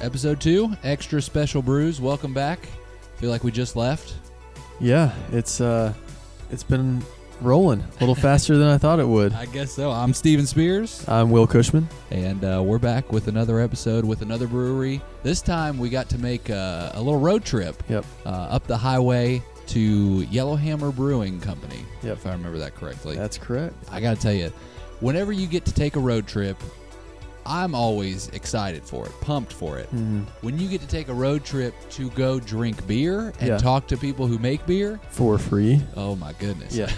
Episode 2, Extra Special Brews. Welcome back. Feel like we just left. Yeah, it's been rolling a little faster than I thought it would. I guess so. I'm Steven Spears. I'm Will Cushman. And we're back with another episode with another brewery. This time we got to make a little road trip up the highway to Yellowhammer Brewing Company, if I remember that correctly. That's correct. I got to tell you, whenever you get to take a road trip, I'm always excited for it, pumped for it. Mm-hmm. When you get to take a road trip to go drink beer and talk to people who make beer. For free. Oh, my goodness. Yeah.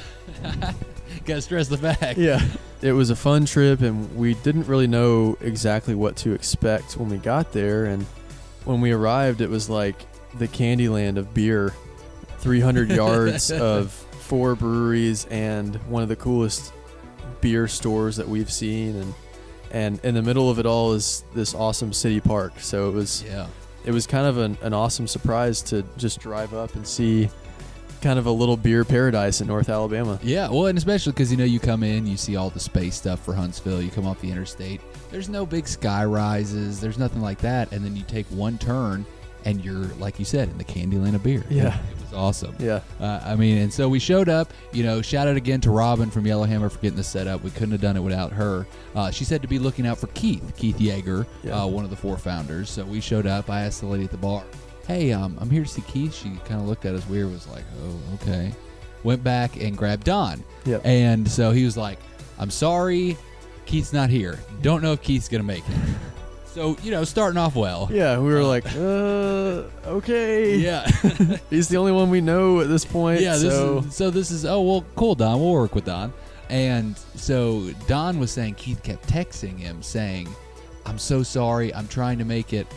Got to stress the fact. Yeah. It was a fun trip, and we didn't really know exactly what to expect when we got there. And when we arrived, it was like the Candyland of beer. 300 yards of 4 breweries and one of the coolest beer stores that we've seen. And in the middle of it all is this awesome city park. So it was kind of an awesome surprise to just drive up and see kind of a little beer paradise in North Alabama. Yeah, well, and especially because, you come in, you see all the space stuff for Huntsville. You come off the interstate. There's no big sky rises. There's nothing like that. And then you take one turn, and you're, like you said, in the Candyland of beer. Yeah. It was awesome. Yeah. And so we showed up, shout out again to Robin from Yellowhammer for getting this set up. We couldn't have done it without her. She said to be looking out for Keith Yeager, one of the 4 founders. So we showed up. I asked the lady at the bar, hey, I'm here to see Keith. She kind of looked at us weird, was like, oh, okay. Went back and grabbed Don. Yep. And so he was like, I'm sorry, Keith's not here. Don't know if Keith's going to make it. So, starting off well. Yeah, we were like, okay. Yeah. He's the only one we know at this point. Yeah, this is, oh, well, cool, Don. We'll work with Don. And so Don was saying Keith kept texting him saying, I'm so sorry. I'm trying to make it.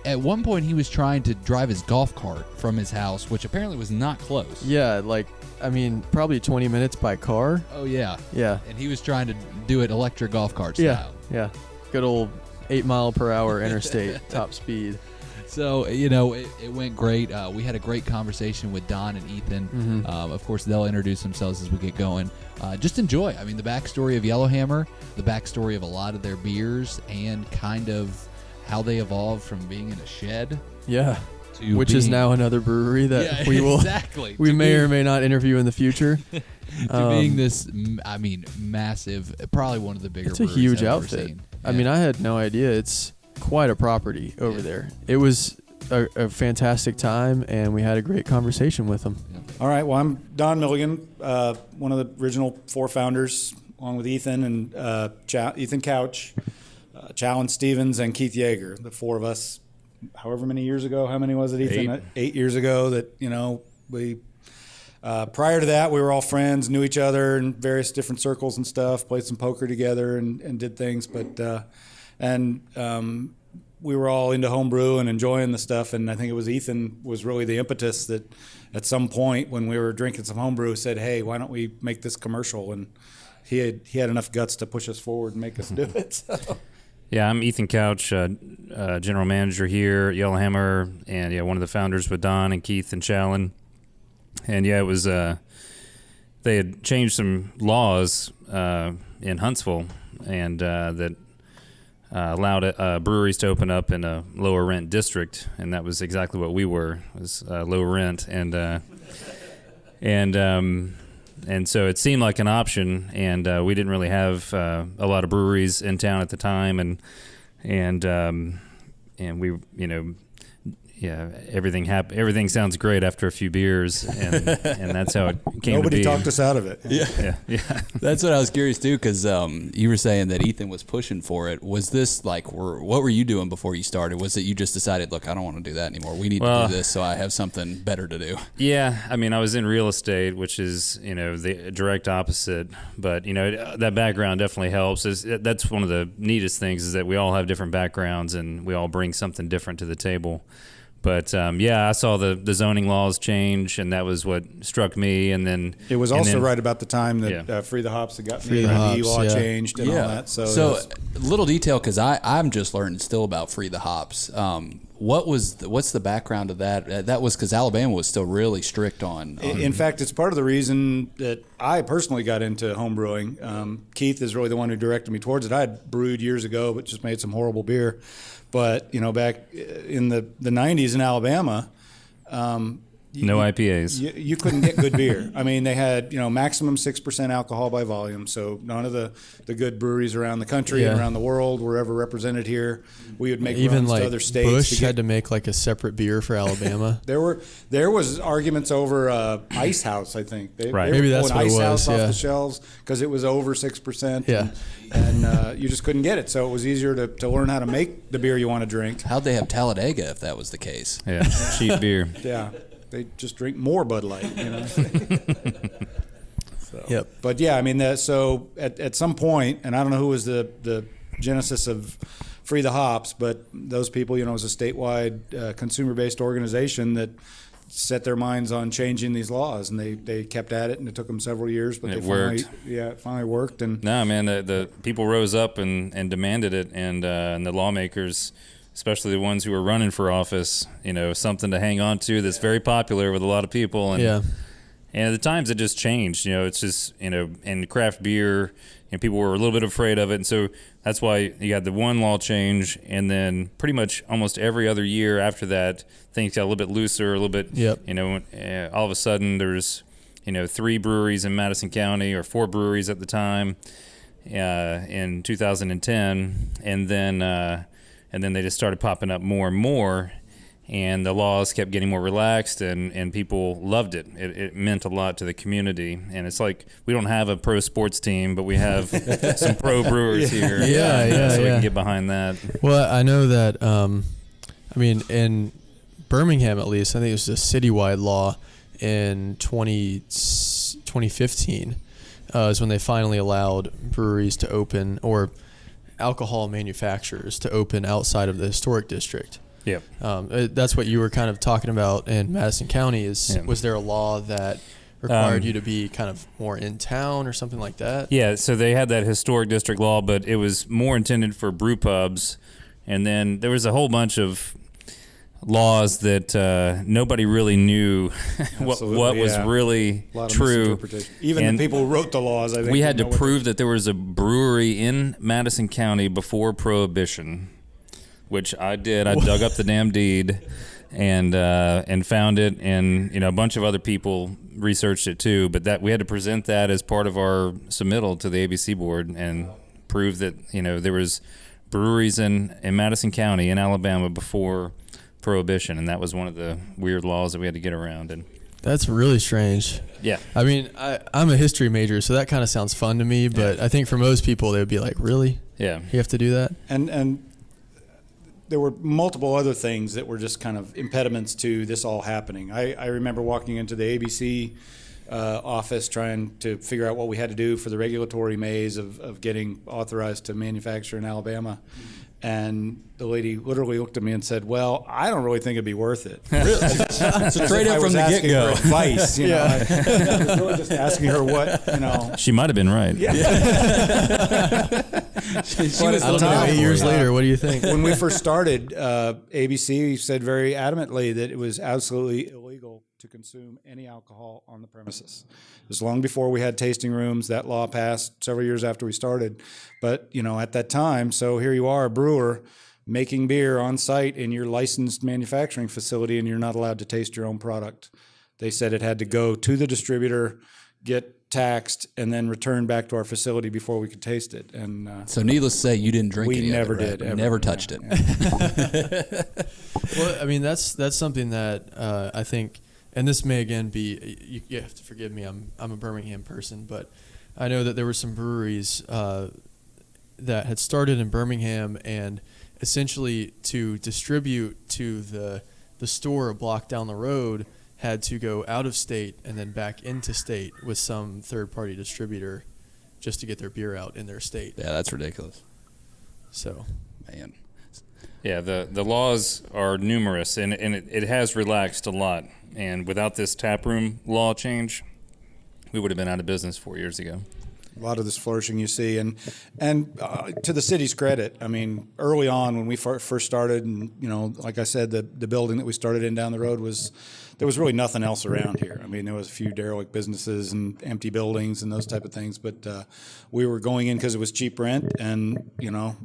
At one point, he was trying to drive his golf cart from his house, which apparently was not close. Yeah, probably 20 minutes by car. Oh, yeah. Yeah. And he was trying to do it electric golf cart style. Yeah. Good old 8-mile-per-hour interstate top speed. So, it went great. We had a great conversation with Don and Ethan. Mm-hmm. Of course, they'll introduce themselves as we get going. Just enjoy. I mean, the backstory of Yellowhammer, the backstory of a lot of their beers, and kind of how they evolved from being in a shed. Yeah. Which is now another brewery that we will we may or may not interview in the future. To being this, massive, probably one of the bigger breweries. It's a huge I've outfit. Ever seen. I mean, I had no idea. It's quite a property over there. It was a fantastic time, and we had a great conversation with them. Yeah. All right. Well, I'm Don Milligan, one of the original 4 founders, along with Ethan and Ethan Couch, Challen Stevens, and Keith Yeager. The 4 of us, however many years ago. How many was it, Ethan? 8 years ago. That we. Prior to that, we were all friends, knew each other in various different circles and stuff, played some poker together and did things. But we were all into homebrew and enjoying the stuff. And I think it was Ethan was really the impetus that at some point when we were drinking some homebrew said, hey, why don't we make this commercial? And he had enough guts to push us forward and make us do it. So. Yeah, I'm Ethan Couch, general manager here at Yellowhammer, and one of the founders with Don and Keith and Challen. And it was they had changed some laws in Huntsville, and that allowed breweries to open up in a lower rent district, and that was exactly what we were, was low rent, and so it seemed like an option, and we didn't really have a lot of breweries in town at the time, and we everything sounds great after a few beers, and that's how it came Nobody to be. talked us out of it. Yeah. That's what I was curious too, because you were saying that Ethan was pushing for it. Was this what were you doing before you started? Was it you just decided, look, I don't want to do that anymore. We need to do this, so I have something better to do. Yeah, I mean, I was in real estate, which is the direct opposite, but that background definitely helps. That's one of the neatest things is that we all have different backgrounds and we all bring something different to the table. But I saw the zoning laws change, and that was what struck me. And then it was also right about the time that Free the Hops had got the law changed and all that. So little detail, because I'm just learning still about Free the Hops. what's the background of that? That was because Alabama was still really strict on. In fact, it's part of the reason that I personally got into home brewing. Keith is really the one who directed me towards it. I had brewed years ago, but just made some horrible beer. But back in the 90s in Alabama. No IPAs. You couldn't get good beer. I mean, they had maximum 6% alcohol by volume. So none of the good breweries around the country and around the world were ever represented here. We would make even runs like to other states. Bush had to make like a separate beer for Alabama. There was arguments over Ice House. I think they Maybe were that's pulling what it Ice House was, off the shelves because it was over 6%. And you just couldn't get it. So it was easier to learn how to make the beer you want to drink. How'd they have Talladega if that was the case? Yeah, cheap beer. Yeah. They just drink more Bud Light, Yep. But yeah, I mean, so at some point, and I don't know who was the genesis of Free the Hops, but those people, it was a statewide consumer-based organization that set their minds on changing these laws, and they kept at it, and it took them several years, but it finally worked. And no, man, the people rose up and demanded it, and the lawmakers, especially the ones who are running for office, something to hang on to that's very popular with a lot of people. And at the times it just changed. It's just, and craft beer, people were a little bit afraid of it. And so that's why you got the one law change, and then pretty much almost every other year after that, things got a little bit looser, a little bit, all of a sudden there's, 3 breweries in Madison County, or 4 breweries at the time in 2010. And then they just started popping up more and more, and the laws kept getting more relaxed, and people loved it. It meant a lot to the community. And it's like we don't have a pro sports team, but we have some pro brewers here. So we can get behind that. Well, I know that, in Birmingham at least, I think it was a citywide law in 2015 is when they finally allowed breweries to open, or alcohol manufacturers to open outside of the historic district. Yep. That's what you were kind of talking about in Madison County. Was there a law that required you to be kind of more in town or something like that? Yeah, so they had that historic district law, but it was more intended for brew pubs. And then there was a whole bunch of laws that nobody really knew what was really true. Even the people who wrote the laws, I think. We had to prove that there was a brewery in Madison County before Prohibition, which I did. I dug up the damn deed and found it, and a bunch of other people researched it too. But that we had to present that as part of our submittal to the ABC board and prove that there was breweries in Madison County in Alabama before Prohibition, and that was one of the weird laws that we had to get around. And that's really strange. Yeah. I mean, I'm a history major, so that kind of sounds fun to me, but I think for most people they would be like, really? Yeah. You have to do that? And there were multiple other things that were just kind of impediments to this all happening. I remember walking into the ABC office trying to figure out what we had to do for the regulatory maze of getting authorized to manufacture in Alabama. And the lady literally looked at me and said, "Well, I don't really think it'd be worth it." Really? So straight up from the get-go. Advice, I was really just asking her what, She might have been right. Yeah. she was 8 years later. What do you think? When we first started, ABC said very adamantly that it was absolutely illegal to consume any alcohol on the premises. It was long before we had tasting rooms. That law passed several years after we started. But, at that time, so here you are, a brewer, making beer on site in your licensed manufacturing facility, and you're not allowed to taste your own product. They said it had to go to the distributor, get taxed, and then return back to our facility before we could taste it. And so needless to say, you didn't drink we any never of it, right? did. Ever. Never touched it. Well, I mean, that's something that I think, and this may again be, you have to forgive me, I'm a Birmingham person, but I know that there were some breweries that had started in Birmingham, and essentially to distribute to the store a block down the road had to go out of state and then back into state with some third-party distributor just to get their beer out in their state. Yeah, that's ridiculous. So, man. Yeah, the laws are numerous, and it has relaxed a lot. And without this taproom law change, we would have been out of business 4 years ago. A lot of this flourishing you see, and to the city's credit, I mean, early on when we first started, and like I said, the building that we started in down the road there was really nothing else around here. I mean, there was a few derelict businesses and empty buildings and those type of things, but we were going in because it was cheap rent, and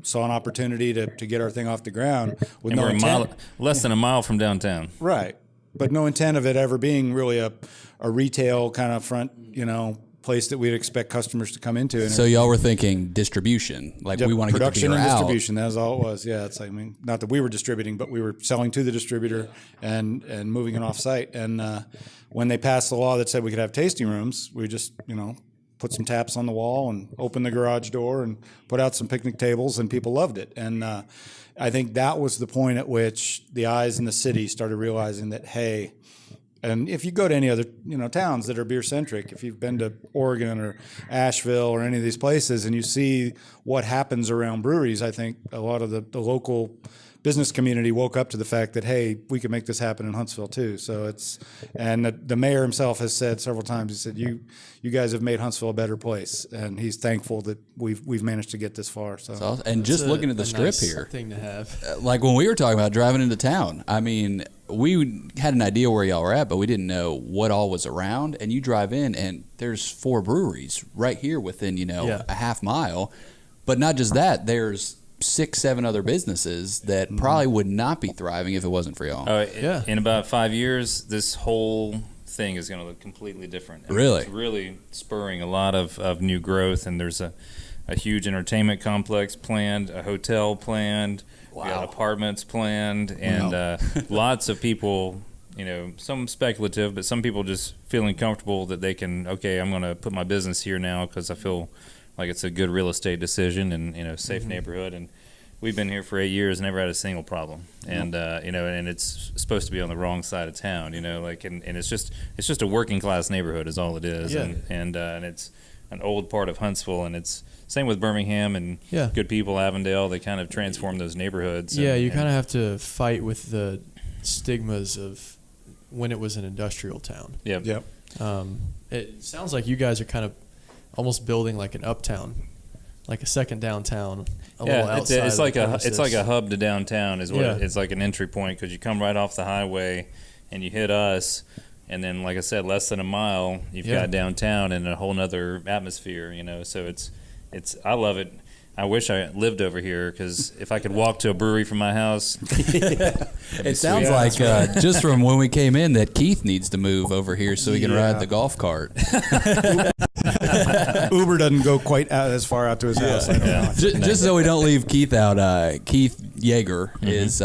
saw an opportunity to get our thing off the ground with And no we're intent. less than a mile from downtown. Right. But no intent of it ever being really a retail kind of front, place that we'd expect customers to come into. And So y'all were thinking distribution, like we want to get the production beer and out. distribution. That's all it was. Yeah, it's like, I mean, not that we were distributing, but we were selling to the distributor and moving it off site. And when they passed the law that said we could have tasting rooms, we just put some taps on the wall and opened the garage door and put out some picnic tables, and people loved it. And I think that was the point at which the eyes in the city started realizing that, hey, and if you go to any other towns that are beer centric, if you've been to Oregon or Asheville or any of these places and you see what happens around breweries, I think a lot of the local business community woke up to the fact that, hey, we could make this happen in Huntsville too. So and the mayor himself has said several times, he said, you guys have made Huntsville a better place, and he's thankful that we've managed to get this far. So Awesome. And just looking at the strip nice here, thing to have. like when we were talking about driving into town, I mean, we had an idea where y'all were at, but we didn't know what all was around. And you drive in, and there's 4 breweries right here within a half mile. But not just that, there's 6-7 other businesses that probably would not be thriving if it wasn't for y'all. In about 5 years, this whole thing is going to look completely different. I mean, Really? It's really spurring a lot of new growth, and there's a huge entertainment complex planned, a hotel planned, we got apartments planned, and lots of people, some speculative, but some people just feeling comfortable that they can, I'm going to put my business here now because I feel like it's a good real estate decision and safe neighborhood. And we've been here for 8 years, never had a single problem. And and it's supposed to be on the wrong side of town. And it's just a working class neighborhood is all it is. Yeah. And it's an old part of Huntsville, and it's same with Birmingham and good people, Avondale. They kind of transform those neighborhoods. Yeah, you kind of have to fight with the stigmas of when it was an industrial town. Yep. It sounds like you guys are kind of almost building like an uptown, like a second downtown. Little outside it's of like the it's like a premises. hub to downtown is what Yeah. it's like an entry point, because you come right off the highway and you hit us, and then like I said, less than a mile you've got downtown and a whole nother atmosphere. So it's I love it. I wish I lived over here, because if I could walk to a brewery from my house, It sounds like just from when we came in that Keith needs to move over here so he can ride the golf cart. Uber doesn't go quite as far out to his house. I don't know. Just so we don't leave Keith out, Keith Yeager is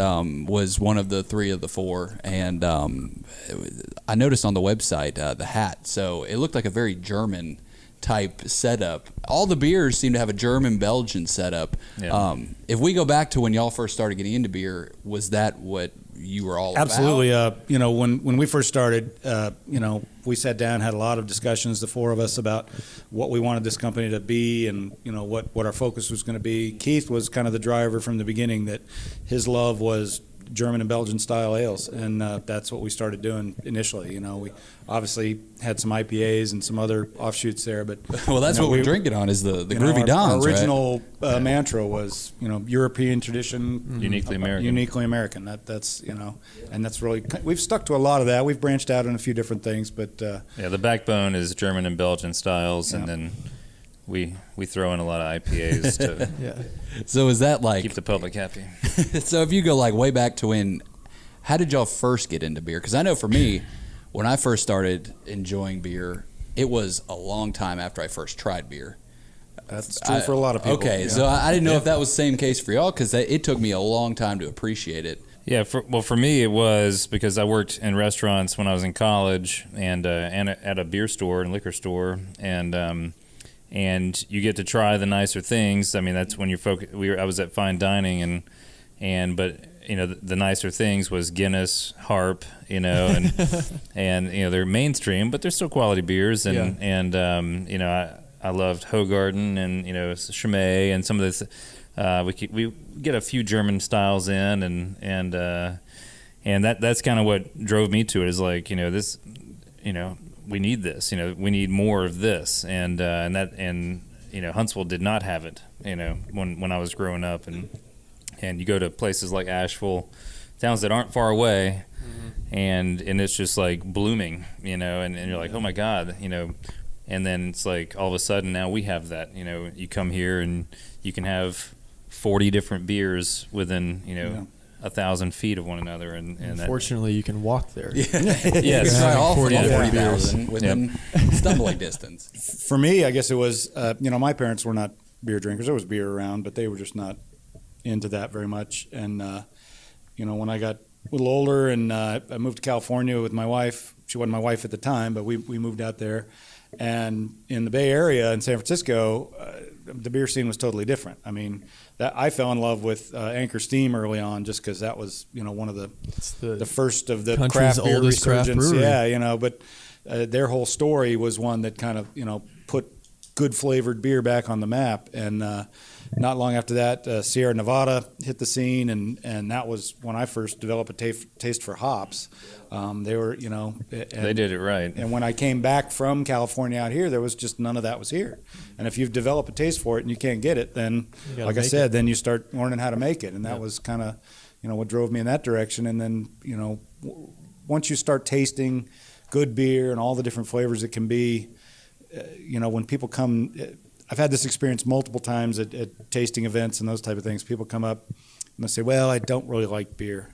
was one of the 3 of the 4, and I noticed on the website the hat. So it looked like a very German type setup. All the beers seem to have a German-Belgian setup. Yeah. If we go back to when y'all first started getting into beer, was that what you were all Absolutely. about? When we first started, we sat down, had a lot of discussions, the 4 of us, about what we wanted this company to be and, what our focus was going to be. Keith was kind of the driver from the beginning, that his love was German and Belgian style ales, and that's what we started doing initially. We obviously had some IPAs and some other offshoots there, but Well, that's what we're drinking on is the Groovy Dons, Our right? original mantra was, European tradition, Uniquely American. Uniquely American. That's and that's really, we've stuck to a lot of that. We've branched out in a few different things, but the backbone is German and Belgian styles, and then we throw in a lot of IPAs to So is that like keep the public happy. So if you go like way back to how did y'all first get into beer? Because I know for me, when I first started enjoying beer, it was a long time after I first tried beer. that's true for a lot of people. Okay, yeah. so I didn't know if that was the same case for y'all, because it took me a long time to appreciate it. Yeah, for me it was because I worked in restaurants when I was in college, and at a beer store and liquor store, and you get to try the nicer things. I mean, that's when you're I was at fine dining, but the nicer things was Guinness, Harp, and they're mainstream, but they're still quality beers, and I loved Hoegaarden and Chimay and some of this. We get a few German styles in, and that's kind of what drove me to it. Is like this, we need this. We need more of this, and Huntsville did not have it, when I was growing up. And you go to places like Asheville, towns that aren't far away, and it's just like blooming, and you're like, oh my God, and then it's like all of a sudden now we have that, you come here and you can have 40 different beers within, 1,000 feet of one another, and Fortunately, you can walk there. Yes, Try all 40 40,000 within stumbling distance. For me, I guess it was, my parents were not beer drinkers. There was beer around, but they were just not into that very much. And, when I got a little older and I moved to California with my wife, she wasn't my wife at the time, but we moved out there. And in the Bay Area in San Francisco, the beer scene was totally different. I mean, I fell in love with Anchor Steam early on just because that was, one of the first of the craft beer resurgence. Yeah, but their whole story was one that kind of, put good flavored beer back on the map. And not long after that, Sierra Nevada hit the scene, and that was when I first developed a taste for hops. They were, they did it right. And when I came back from California out here, there was just none of that was here. And if you've developed a taste for it and you can't get it, then, like I said, then you start learning how to make it. And that was kind of, what drove me in that direction. And then, once you start tasting good beer and all the different flavors it can be, when people come, I've had this experience multiple times at tasting events and those type of things. People come up and they say, well, I don't really like beer.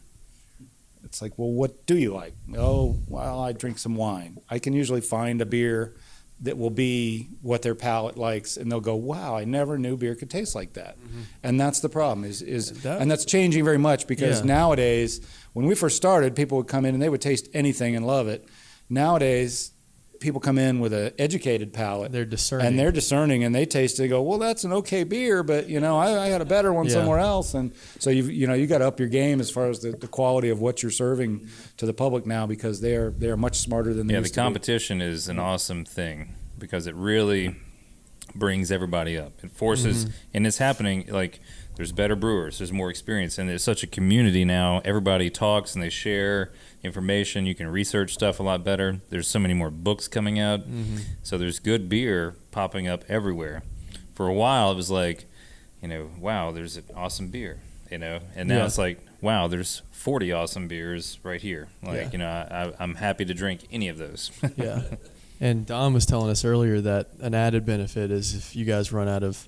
It's like, well, what do you like? Oh, well, I drink some wine. I can usually find a beer that will be what their palate likes, and they'll go, wow, I never knew beer could taste like that. And that's the problem, and that's changing very much because nowadays, when we first started, people would come in and they would taste anything and love it. Nowadays, people come in with an educated palate. They're discerning. And they're discerning, and they taste it and go, well, that's an okay beer, but, I had a better one somewhere else. And so, you got to up your game as far as the quality of what you're serving to the public now because they are much smarter than they used to be. The competition is an awesome thing because it really brings everybody up. It forces, and it's happening, like, there's better brewers, there's more experience, and there's such a community now. Everybody talks and they share information. You can research stuff a lot better. There's so many more books coming out. So there's good beer popping up everywhere. For a while, it was like, wow, there's an awesome beer, and now it's like, wow, there's 40 awesome beers right here. Like, I'm happy to drink any of those. Yeah. And Don was telling us earlier that an added benefit is if you guys run out of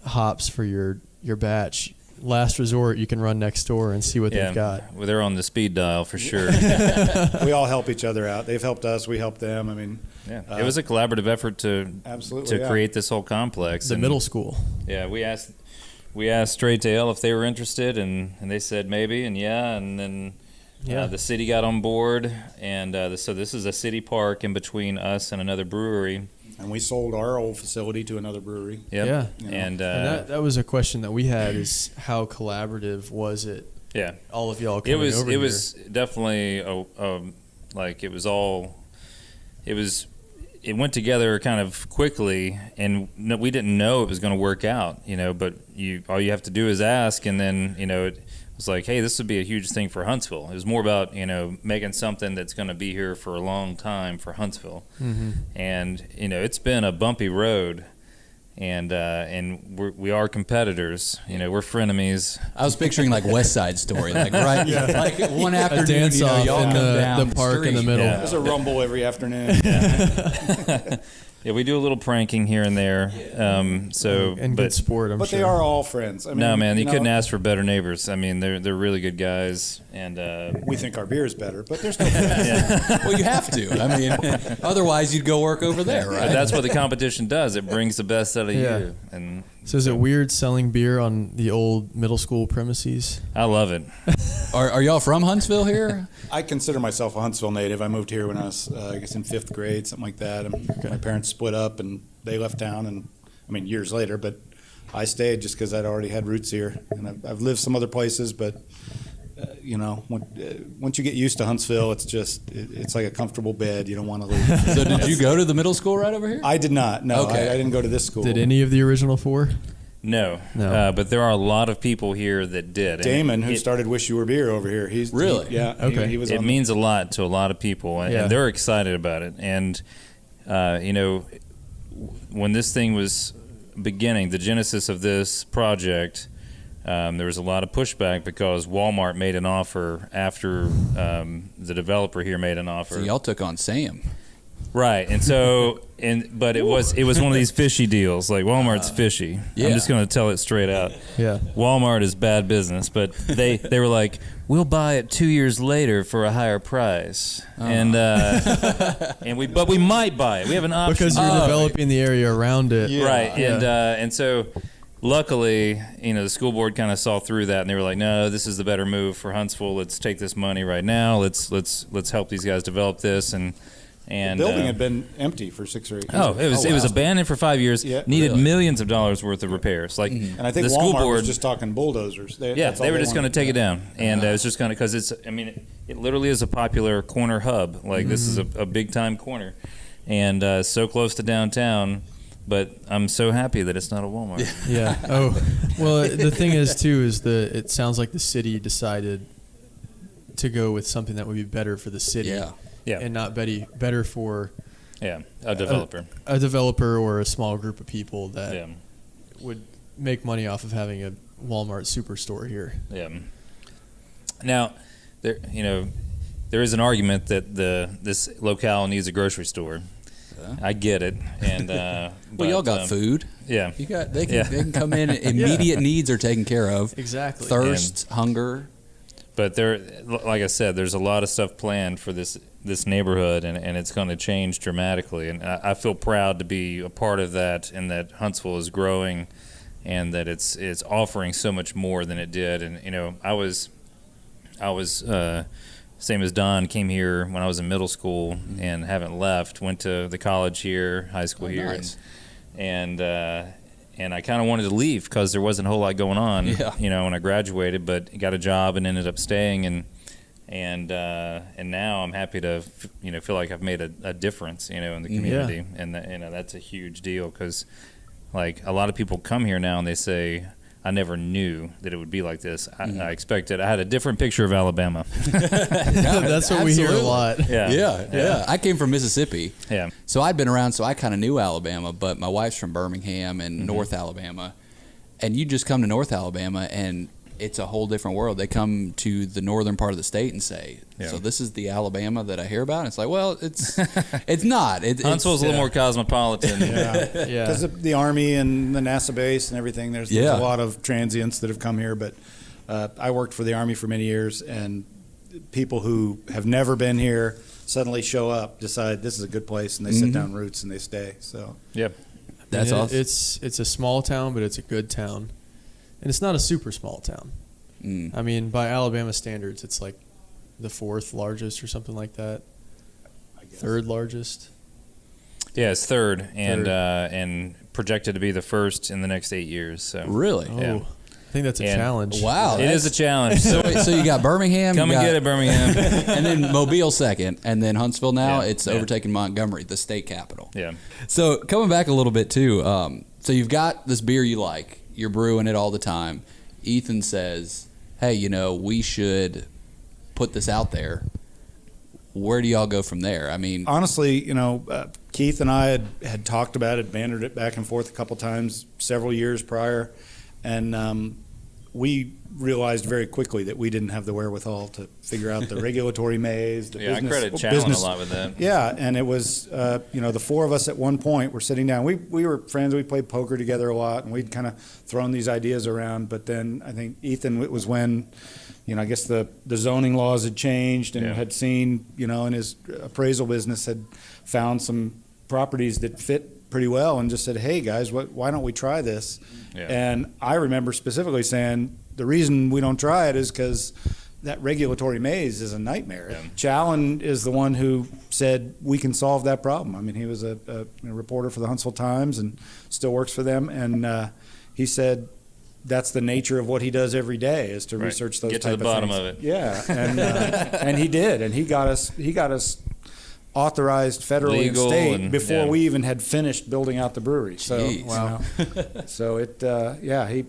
hops for your batch, last resort, you can run next door and see what they've got. Well, they're on the speed dial for sure. We all help each other out. They've helped us. We help them. I mean, it was a collaborative effort to create this whole complex. The middle school. Yeah, we asked Straight to Ale if they were interested, and they said maybe, and then the city got on board, and so this is a city park in between us and another brewery. And we sold our old facility to another brewery. Yep. Yeah. And that was a question that we had is how collaborative was it? Yeah. All of y'all coming over here. It was definitely it went together kind of quickly, and we didn't know it was going to work out, but all you have to do is ask, and then, it was like, hey, this would be a huge thing for Huntsville. It was more about, making something that's going to be here for a long time for Huntsville. And, it's been a bumpy road, and we are competitors. We're frenemies. I was picturing like West Side Story, like like one afternoon, a dance off y'all in come down the park in the middle. Yeah. There's a rumble every afternoon. Yeah, we do a little pranking here and there. And good sport, I'm but sure. they are all friends. I mean, no, man, you couldn't ask for better neighbors. I mean, they're really good guys, and we think our beer is better, but they're still friends. Well, you have to. I mean, otherwise you'd go work over there, right? But that's what the competition does. It brings the best out of you. And so is it weird selling beer on the old middle school premises? I love it. Are y'all from Huntsville here? I consider myself a Huntsville native. I moved here when I was, I guess, in 5th grade, something like that. And my parents split up and they left town, and years later, but I stayed just because I'd already had roots here. And I've lived some other places, but once you get used to Huntsville, it's like a comfortable bed. You don't want to leave. So did you go to the middle school right over here? I did not. No, Okay. I didn't go to this school. Did any of the original four? No. No. But there are a lot of people here that did. Damon, who started Wish You Were Beer over here. Really? Okay. He was. It means a lot to a lot of people, and they're excited about it. And when this thing was beginning, the genesis of this project, there was a lot of pushback because Walmart made an offer after the developer here made an offer. So y'all took on Sam. Right, and so, but it was one of these fishy deals. Like Walmart's fishy. Yeah. I'm just going to tell it straight out. Yeah. Walmart is bad business, but they were like, we'll buy it 2 years later for a higher price, and but we might buy it. We have an option Because you're developing the area around it. Yeah. right, Yeah. and so. Luckily, the school board kind of saw through that, and they were like, "No, this is the better move for Huntsville. Let's take this money right now. Let's help these guys develop this." And The building had been empty for 6 or 8 years. it was abandoned for 5 years. Yeah. Needed Really? millions of dollars worth of repairs. Like And I think the Walmart school board was just talking bulldozers. they That's all were just going to wanted. take it down, and it was just going to because it's. I mean, it literally is a popular corner hub. Like this is a big time corner, and so close to downtown. But I'm so happy that it's not a Walmart. Yeah. Oh, well, the thing is too is it sounds like the city decided to go with something that would be better for the city. Yeah. Yeah. And not better for Yeah, a developer. a developer or a small group of people that Yeah, would make money off of having a Walmart superstore here. yeah. Now, there is an argument that this locale needs a grocery store. I get it, and Well, y'all got food. Yeah, You got they can come in. Immediate needs are taken care of. Exactly. Thirst, hunger. but there, like I said, there's a lot of stuff planned for this neighborhood, and it's going to change dramatically. And I feel proud to be a part of that, and that Huntsville is growing, and that it's offering so much more than it did. And I was same as Don, came here when I was in middle school and haven't left. Went to the college here, high school here, Nice. and I kind of wanted to leave because there wasn't a whole lot going on. Yeah. When I graduated, but got a job and ended up staying, and now I'm happy to feel like I've made a difference in the community, and that's a huge deal because like a lot of people come here now and they say, I never knew that it would be like this. I expected. I had a different picture of Alabama. That's what we hear a Absolutely. lot. Yeah. I came from Mississippi. Yeah. So I'd been around, so I kind of knew Alabama, but my wife's from Birmingham and North Alabama. And you just come to North Alabama, and it's a whole different world. They come to the northern part of the state and say, so this is the Alabama that I hear about? And it's like, well, it's not. Huntsville's a little more cosmopolitan. Yeah. Because of the Army and the NASA base and everything, there's a lot of transients that have come here. But I worked for the Army for many years, and people who have never been here suddenly show up, decide this is a good place, and they set down roots and they stay. So Yep. That's And awesome. It's a small town, but it's a good town, and it's not a super small town. I mean, by Alabama standards, it's like the 4th largest or something like that. 3rd largest. Yeah, it's third, and projected to be the first in the next 8 years. So Really? Oh, Yeah. I think that's a And- challenge. Wow. it is a challenge. So you got Birmingham. Come you and got- get it, Birmingham. And then Mobile second, and then Huntsville now. Yeah, It's yeah. overtaken Montgomery, the state capital. Yeah. So coming back a little bit too, so you've got this beer you like, you're brewing it all the time. Ethan says, hey, we should put this out there. Where do y'all go from there? I mean, honestly, Keith and I had talked about it, bantered it back and forth a couple times several years prior, and we realized very quickly that we didn't have the wherewithal to figure out the regulatory maze. The Yeah, I business, credit Challen a lot with that. Yeah, and it was, the four of us at one point were sitting down. We were friends. We played poker together a lot, and we'd kind of thrown these ideas around. But then I think Ethan, it was when, I guess the zoning laws had changed and Yeah. had seen, in his appraisal business had found some properties that fit pretty well and just said, hey, guys, why don't we try this? Yeah. And I remember specifically saying, the reason we don't try it is because that regulatory maze is a nightmare. Yeah. Challen is the one who said we can solve that problem. I mean, he was a reporter for the Huntsville Times and still works for them. And he said that's the nature of what he does every day is to Right. research those Get to type the bottom things. of it. Yeah, and he did, and he got us authorized federally Legal and state and- before yeah. we even had finished building out the brewery. So Jeez. Wow. so it, he,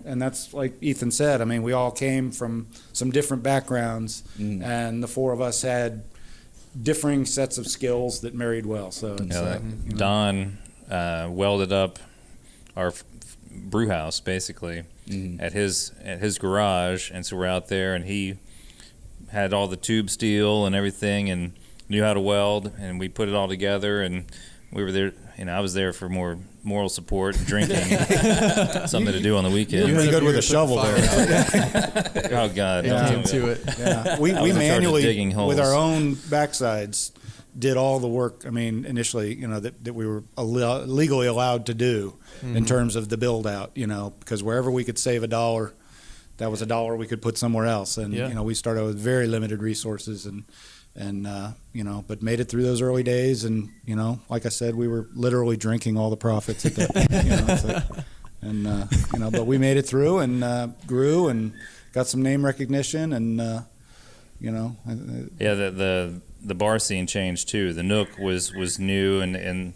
and that's like Ethan said. I mean, we all came from some different backgrounds, and the four of us had differing sets of skills that married well. So it's, Don welded up our brew house basically at his garage, and so we're out there, and he had all the tube steel and everything, and knew how to weld, and we put it all together, and we were there. I was there for more moral support and drinking, something to do on the weekend. You're pretty good with a shovel there. Oh God! Yeah. Don't Into do it. Yeah. We in charge of manually, digging holes. with our own backsides, did all the work. I mean, initially, that we were legally allowed to do in terms of the build out. Because wherever we could save $1, that was $1 we could put somewhere else. And we started with very limited resources, and but made it through those early days. And like I said, we were literally drinking all the profits at that. But we made it through and grew and got some name recognition, and the bar scene changed too. The Nook was new, and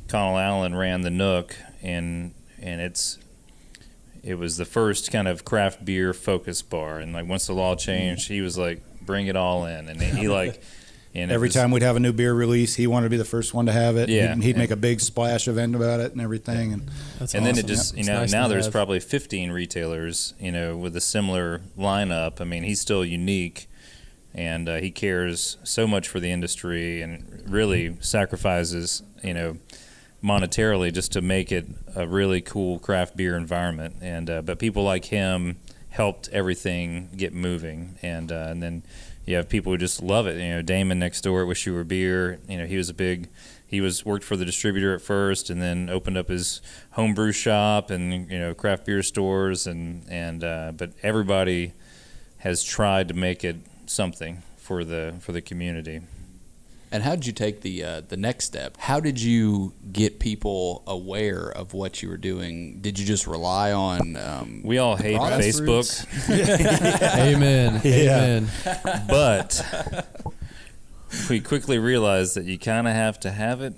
Connell Allen ran the Nook, and it was the first kind of craft beer focused bar. And like once the law changed, he was like, bring it all in, and he like. And every time we'd have a new beer release, he wanted to be the first one to have it. Yeah, he'd make a big splash event about it and everything. And That's and awesome. then it just Nice now to there's have. probably 15 retailers with a similar lineup. I mean, he's still unique, and he cares so much for the industry, and really sacrifices monetarily just to make it a really cool craft beer environment. And but people like him helped everything get moving, and then you have people who just love it. Damon next door at Wish You Were Beer, he worked for the distributor at first, and then opened up his home brew shop and craft beer stores, and but everybody has tried to make it something for the community. And how did you take the next step? How did you get people aware of what you were doing? Did you just rely on? We all hate Facebook, Amen. Amen. but we quickly realized that you kind of have to have it.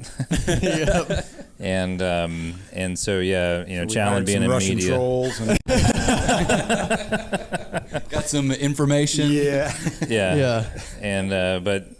Yep. And so we Challen hired being some in Russian media. trolls. And, Got some information. yeah. Yeah. And but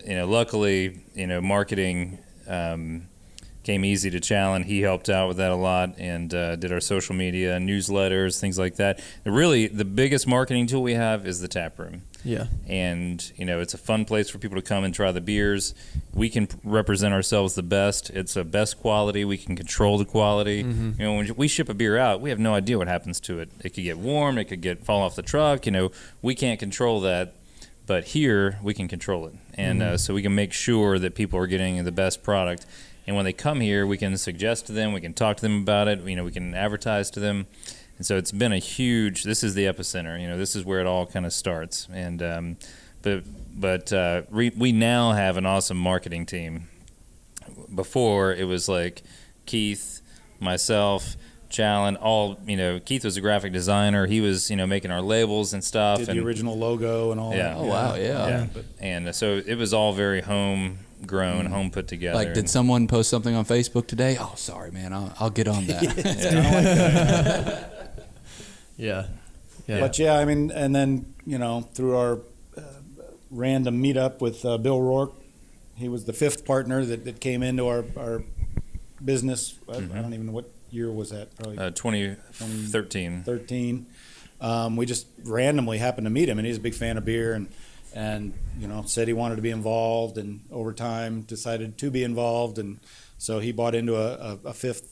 luckily marketing came easy to Challen. He helped out with that a lot, and did our social media, newsletters, things like that. And really, the biggest marketing tool we have is the tap room. Yeah. And it's a fun place for people to come and try the beers. We can represent ourselves the best. It's a best quality. We can control the quality. When we ship a beer out, we have no idea what happens to it. It could get warm. It could fall off the truck. We can't control that. But here, we can control it. And so we can make sure that people are getting the best product. And when they come here, we can suggest to them, we can talk to them about it, we can advertise to them. And so it's been this is the epicenter, this is where it all kind of starts. And but we now have an awesome marketing team. Before, it was like Keith, myself, Challen, all, Keith was a graphic designer. He was, making our labels and stuff. Did and the original logo and all that. Oh, wow, yeah. And so it was all very homegrown, home put together. Like, did someone post something on Facebook today? Oh, sorry, man. I'll get on that. Yeah. Yeah. But yeah, I mean, and then through our random meetup with Bill Rourke, he was the fifth partner that came into our business. I don't even know what year was that. Probably 2013. 13. We just randomly happened to meet him, and he's a big fan of beer, and said he wanted to be involved, and over time decided to be involved, and so he bought into a fifth,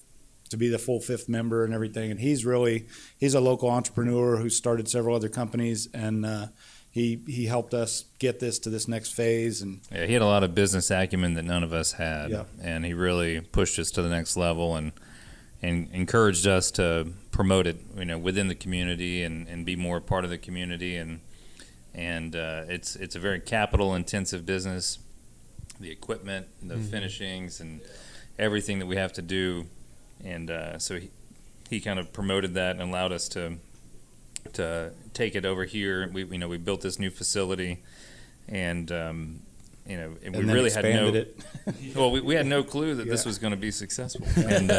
to be the full fifth member and everything. And he's a local entrepreneur who started several other companies, and he helped us get this to this next phase. And yeah, he had a lot of business acumen that none of us had. Yeah. And he really pushed us to the next level, and encouraged us to promote it, within the community, and be more part of the community. And it's a very capital intensive business. The equipment, the finishings, and everything that we have to do. And so he kind of promoted that and allowed us to take it over here. We built this new facility, and and we really had expanded it. Well, we had no clue that this was going to be successful. And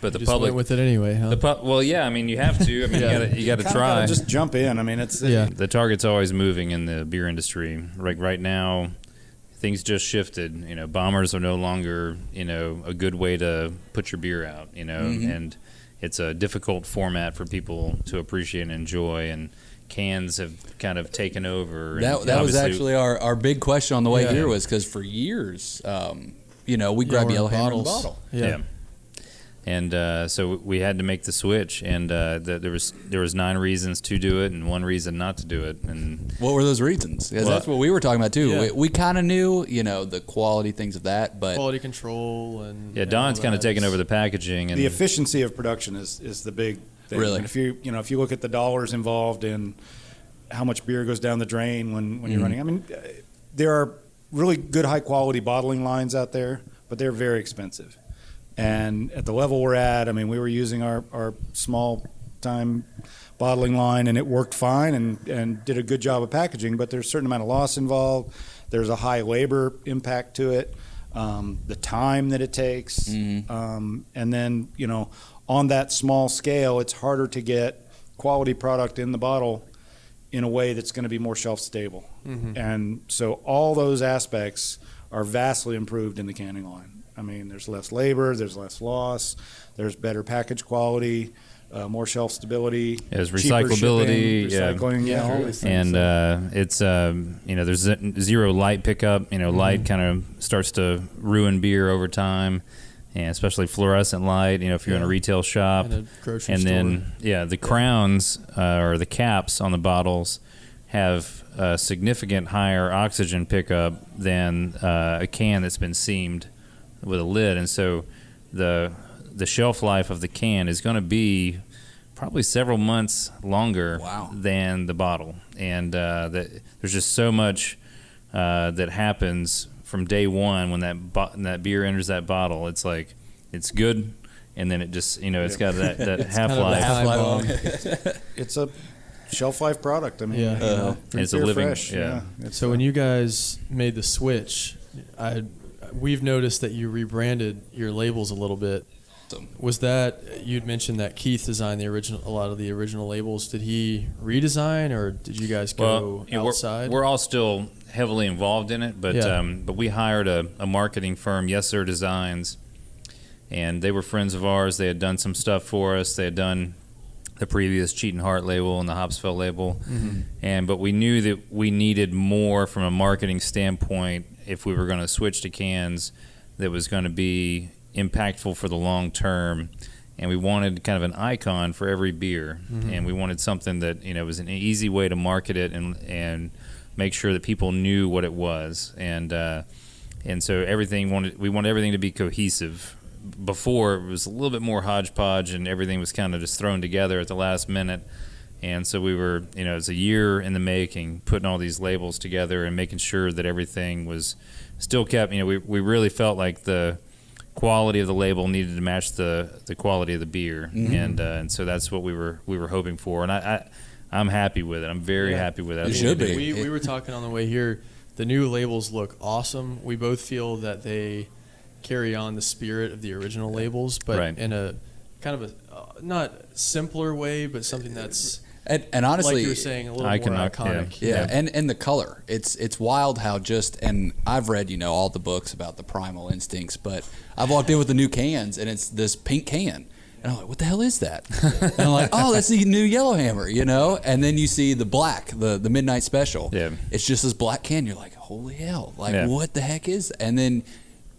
but the Just public went with it anyway, huh? well, yeah. I mean, you have to. I mean, you got to Kinda try. gotta just jump in. I mean, it's Yeah. The target's always moving in the beer industry. Right now, I things just shifted. You know, bombers are no longer, you know, a good way to put your beer out, you know, and it's a difficult format for people to appreciate and enjoy, and cans have kind of taken over. That was actually our big question on the way here, was because for years, you know, we grabbed Yellowhammer in the bottle. Yeah. And so we had to make the switch, and there was 9 reasons to do it and 1 reason not to do it. And what were those reasons? Because that's what we were talking about too. Yeah. We kind of knew, you know, the quality things of that, but quality control and Don's kind of taken over the packaging, and the efficiency of production is the big thing. Really? And if you look at the dollars involved in how much beer goes down the drain when you're running, I mean, there are really good high quality bottling lines out there, but they're very expensive. And at the level we're at, I mean, we were using our small time bottling line, and it worked fine and did a good job of packaging, but there's a certain amount of loss involved. There's a high labor impact to it, the time that it takes. And then, you know, on that small scale, it's harder to get quality product in the bottle in a way that's going to be more shelf stable. And so all those aspects are vastly improved in the canning line. I mean, there's less labor, there's less loss, there's better package quality, more shelf stability. There's cheaper recyclability, shipping, recycling, all these things. And it's you know, there's zero light pickup. You know, light kind of starts to ruin beer over time, and especially fluorescent light. You know, if you're in a retail shop, in a grocery and store. then the crowns or the caps on the bottles have a significant higher oxygen pickup than a can that's been seamed with a lid, and so the shelf life of the can is going to be probably several months longer than the bottle. And there's just so much that happens from day one when that beer enters that bottle. It's like it's good, and then it just, you know, it's got that half-life. It's a shelf life product. I mean, Yeah. you know, It's a beer living fresh. So when you guys made the switch, we've noticed that you rebranded your labels a little bit. Was that, you'd mentioned that Keith designed a lot of the original labels. Did he redesign, or did you guys go outside? We're all still heavily involved in it, but we hired a marketing firm, Yes Sir Designs, and they were friends of ours. They had done some stuff for us. They had done the previous Cheatin' Heart label and the Hunstville label, but we knew that we needed more from a marketing standpoint if we were going to switch to cans that was going to be impactful for the long term. And we wanted kind of an icon for every beer, and we wanted something that, you know, was an easy way to market it and make sure that people knew what it was. And so we wanted everything to be cohesive. Before, it was a little bit more hodgepodge, and everything was kind of just thrown together at the last minute. And so we were, you know, it was a year in the making, putting all these labels together and making sure that everything was still kept. You know, we really felt like the quality of the label needed to match the quality of the beer, and so that's what we were hoping for. And I'm happy with it. I'm very happy with it. It should be. We were talking on the way here. The new labels look awesome. We both feel that they carry on the spirit of the original labels, but in a kind of a not simpler way, but something that's and honestly, like you were saying, a little more iconic. Yeah. And the color, it's wild how and I've read, you know, all the books about the primal instincts, but I've walked in with the new cans, and it's this pink can, and I'm like, what the hell is that? And I'm like, oh, that's the new Yellowhammer, you know. And then you see the black, the midnight special. Yeah, it's just this black can. You're like, holy hell, like what the heck is that? And then,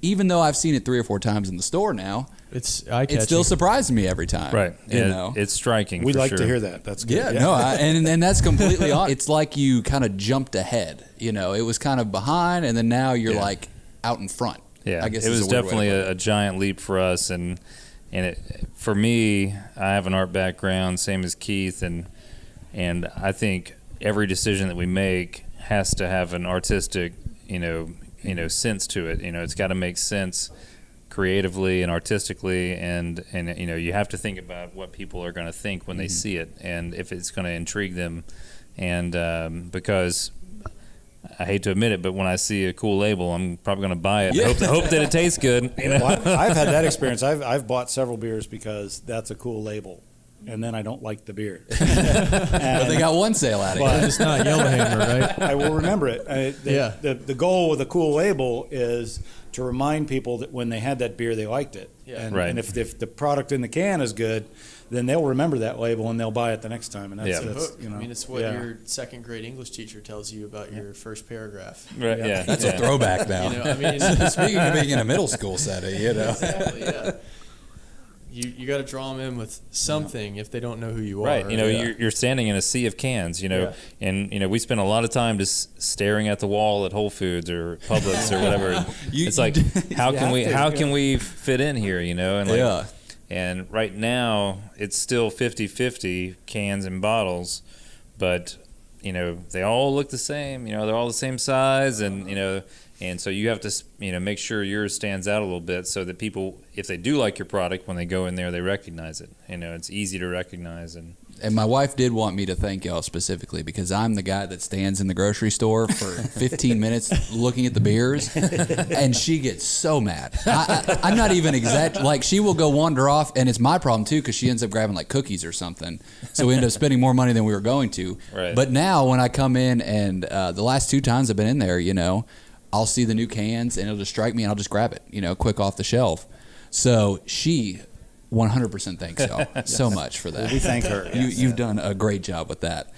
even though I've seen it 3 or 4 times in the store now, it still surprises me every time. Right. You know, it's striking. We'd like sure. to hear that. That's good. Yeah. No, and that's completely on. It's like you kind of jumped ahead. You know, it was kind of behind, and then now you're like out in front. Yeah, I guess it was definitely a giant leap for us, and for me, I have an art background, same as Keith, and I think every decision that we make has to have an artistic, you know, sense to it. You know, it's got to make sense creatively and artistically, and you know, you have to think about what people are going to think when they see it, and if it's going to intrigue them, and because I hate to admit it, but when I see a cool label, I'm probably going to buy it. Yeah. Hope that it tastes good. You know? Well, I've had that experience. I've bought several beers because that's a cool label. and then I don't like the beer. But they got one sale out of But- it. It's not Yellowhammer, right? I will remember it. The goal with a cool label is to remind people that when they had that beer, they liked it. Yeah. And, Right. and if the product in the can is good, then they'll remember that label and they'll buy it the next time. And that's, Yeah. that's Hook. you know, I mean, it's what yeah. your second grade English teacher tells you about your first paragraph. Right. Yeah. That's yeah. a throwback now. You know, I mean, Speaking of being in a middle school setting, you know. exactly, yeah. You got to draw them in with something if they don't know who you are. Right, you're standing in a sea of cans, and we spend a lot of time just staring at the wall at Whole Foods or Publix or whatever. It's like, how can we fit in here, and like, Yeah. and right now it's still 50-50 cans and bottles, but they all look the same, they're all the same size, and so you have to make sure yours stands out a little bit so that people, if they do like your product, when they go in there, they recognize it. It's easy to recognize. And my wife did want me to thank y'all specifically because I'm the guy that stands in the grocery store for 15 minutes looking at the beers, and she gets so mad. I'm not even like, she will go wander off, and it's my problem too because she ends up grabbing like cookies or something. So we end up spending more money than we were going to. Right. But now when I come in, and the last 2 times I've been in there, I'll see the new cans and it'll just strike me and I'll just grab it, quick off the shelf. So she 100% thanks y'all so much for that. Well, we thank her. You've done a great job with that.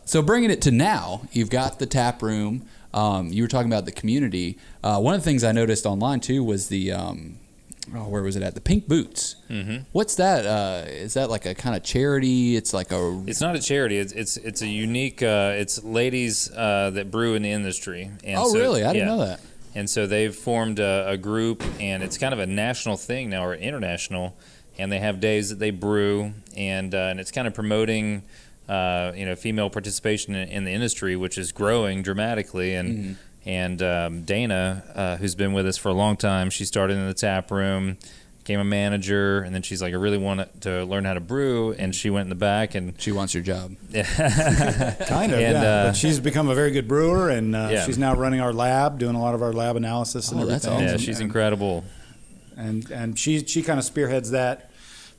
So bringing it to now, you've got the tap room. You were talking about the community. One of the things I noticed online too was the where was it at? The Pink Boots. Mm-hmm. What's that? Is that like a kind of charity? It's like a. It's not a charity. It's a unique. It's ladies that brew in the industry. And really? I didn't know that. And so they've formed a group, and it's kind of a national thing now, or international. And they have days that they brew, and it's kind of promoting, female participation in the industry, which is growing dramatically. And Dana, who's been with us for a long time, she started in the tap room, became a manager, and then she's like, I really want to learn how to brew, and she went in the back and She wants your job. Kind of, And, but she's become a very good brewer, and Yeah. she's now running our lab, doing a lot of our lab analysis and Oh, everything. that's awesome. yeah, she's incredible. And she kind of spearheads that